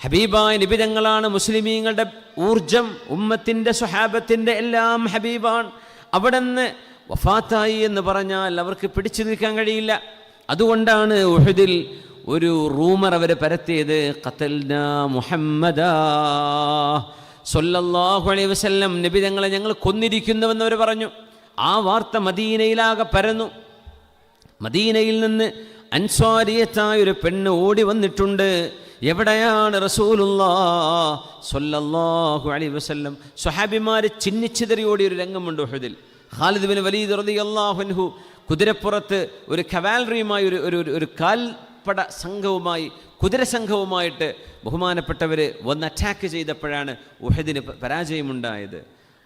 ഹബീബായ നബി തങ്ങളാണ് മുസ്ലിമീങ്ങളുടെ ഊർജം, ഉമ്മത്തിൻ്റെ സ്വഹാബത്തിൻ്റെ എല്ലാം ഹബീബാണ്. അവിടെ നിന്ന് വഫാത്തായി എന്ന് പറഞ്ഞാൽ അവർക്ക് പിടിച്ചു നിൽക്കാൻ കഴിയില്ല. അതുകൊണ്ടാണ് ഉഹദിൽ ഒരു റൂമർ അവർ പരത്തിയത്, ഖതൽനാ മുഹമ്മദാ സ്വല്ലല്ലാഹു അലൈഹി വസല്ലം, നബി തങ്ങളെ ഞങ്ങൾ കൊന്നിരിക്കുന്നുവെന്നവർ പറഞ്ഞു. ആ വാർത്ത മദീനയിലാകെ പരന്നു. മദീനയിൽ നിന്ന് അൻസ്വാരിയത്തായ ഒരു പെണ്ണ് ഓടി വന്നിട്ടുണ്ട്. എവിടെയാണ് റസൂലുള്ളാഹി സ്വല്ലല്ലാഹു അലൈഹി വസല്ലം? സ്വഹാബിമാര് ചിന്നിച്ചിതറി ഓടിയൊരു രംഗമുണ്ട് ഉഹദിൽ. ഖാലിദ് ബിൻ വലീദ് റളിയല്ലാഹു അൻഹു കുതിരപ്പുറത്ത് ഒരു കവാലറിയുമായി ഒരു കാൽപ്പട സംഘവുമായി, കുതിര സംഘവുമായിട്ട് ബഹുമാനപ്പെട്ടവർ വന്ന് അറ്റാക്ക് ചെയ്തപ്പോഴാണ് ഉഹദിന് പരാജയമുണ്ടായത്.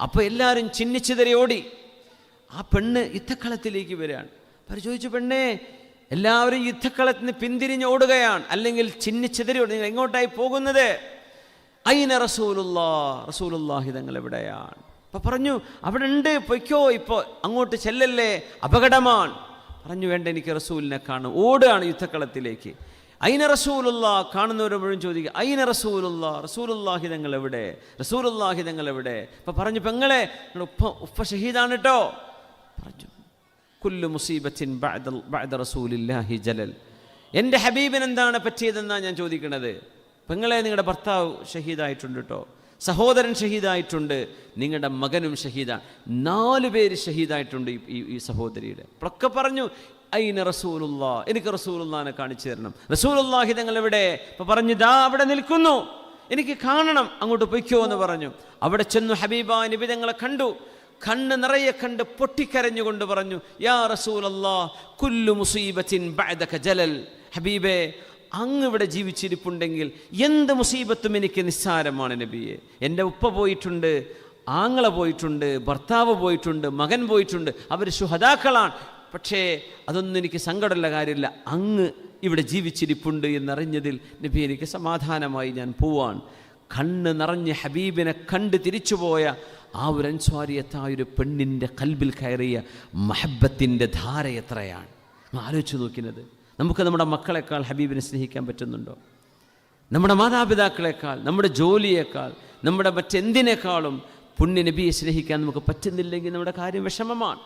അപ്പോൾ എല്ലാവരും ചിന്നിച്ചിതറി ഓടി. ആ പെണ്ണ് യുദ്ധക്കളത്തിലേക്ക് വരികയാണ്. ചോദിച്ചു, പെണ്ണേ, എല്ലാവരും യുദ്ധക്കളത്തിൽ നിന്ന് പിന്തിരിഞ്ഞ് ഓടുകയാണ്, അല്ലെങ്കിൽ ചിന്നിച്ചിതറി ഓടി, നിങ്ങൾ എങ്ങോട്ടായി പോകുന്നത്? ഐന റസൂലുള്ളാഹി തങ്ങൾ എവിടെയാണ്? അപ്പം പറഞ്ഞു, അവിടെ ഉണ്ട്, പൊയ്ക്കോ, ഇപ്പോൾ അങ്ങോട്ട് ചെല്ലല്ലേ, അപകടമാണ്. പറഞ്ഞു, വേണ്ട, എനിക്ക് റസൂലിനെ കാണും. ഓടുകയാണ് യുദ്ധക്കളത്തിലേക്ക്. ഐന റസൂലുള്ളാഹ്, കാണുന്നവരെ മുഴുവൻ ചോദിക്കുക, ഐന റസൂലുള്ളാഹി തങ്ങൾ എവിടെ? റസൂലുള്ളാഹി തങ്ങൾ എവിടെ? അപ്പം പറഞ്ഞു, പെങ്ങളെ, ഉപ്പ ഷഹീദാണ് കേട്ടോ. പറഞ്ഞു, കുല്ലു മുസീബത്തിൻ ബഅദ റസൂലില്ലാഹി ജലൽ. എൻ്റെ ഹബീബിന് എന്താണ് പറ്റിയതെന്നാണ് ഞാൻ ചോദിക്കുന്നത്. പെങ്ങളെ, നിങ്ങളുടെ ഭർത്താവ് ഷഹീദായിട്ടുണ്ട് കേട്ടോ, സഹോദരൻ ഷഹീദായിട്ടുണ്ട്, നിങ്ങളുടെ മകനും ഷഹീദാണ്, 4 പേര് ഷഹീദായിട്ടുണ്ട് ഈ സഹോദരിയുടെ. അപ്പോഴൊക്കെ പറഞ്ഞു, ഐന റസൂലുള്ളാഹ്, എനിക്ക് റസൂലുള്ളാഹിനെ കാണിച്ചു തരണം. റസൂലുള്ളാഹി തങ്ങൾ എവിടെ? അപ്പോൾ പറഞ്ഞു, ദാ അവിടെ നിൽക്കുന്നു, എനിക്ക് കാണണം, അങ്ങോട്ട് പൊയ്ക്കോ എന്ന് പറഞ്ഞു. അവിടെ ചെന്നു ഹബീബായ നബി തങ്ങളെ കണ്ടു. കണ്ണ് നിറയെ കണ്ട് പൊട്ടിക്കരഞ്ഞുകൊണ്ട് പറഞ്ഞു, യാ റസൂലല്ലാഹ്, കുല്ലു മുസീബത്തിൻ ബഅദക ജലൽ. ഹബീബേ, അങ്ങ് ഇവിടെ ജീവിച്ചിരിപ്പുണ്ടെങ്കിൽ എന്ത് മുസീബത്തും എനിക്ക് നിസ്സാരമാണ് നബിയെ. എൻ്റെ ഉപ്പ പോയിട്ടുണ്ട്, ആങ്ങള പോയിട്ടുണ്ട്, ഭർത്താവ് പോയിട്ടുണ്ട്, മകൻ പോയിട്ടുണ്ട്, അവർ ശുഹദാക്കളാണ്. പക്ഷേ അതൊന്നും എനിക്ക് സങ്കടമുള്ള കാര്യമില്ല, അങ്ങ് ഇവിടെ ജീവിച്ചിരിപ്പുണ്ട് എന്നറിഞ്ഞതിൽ നബി എനിക്ക് സമാധാനമായി, ഞാൻ പോവാൻ. കണ്ണ് നിറഞ്ഞ് ഹബീബിനെ കണ്ട് തിരിച്ചുപോയ ആ ഒരു അൻസ്വാരിയത്തായൊരു പെണ്ണിൻ്റെ കൽബിൽ കയറിയ മഹബത്തിൻ്റെ ധാര എത്രയാണ് ആലോചിച്ച് നോക്കുന്നത്. നമുക്ക് നമ്മുടെ മക്കളെക്കാൾ ഹബീബിനെ സ്നേഹിക്കാൻ പറ്റുന്നുണ്ടോ? നമ്മുടെ മാതാപിതാക്കളെക്കാൾ, നമ്മുടെ ജോലിയേക്കാൾ, നമ്മുടെ മറ്റെന്തിനേക്കാളും പുണ്യ നബിയെ സ്നേഹിക്കാൻ നമുക്ക് പറ്റുന്നില്ലെങ്കിൽ നമ്മുടെ കാര്യം വിഷമമാണ്.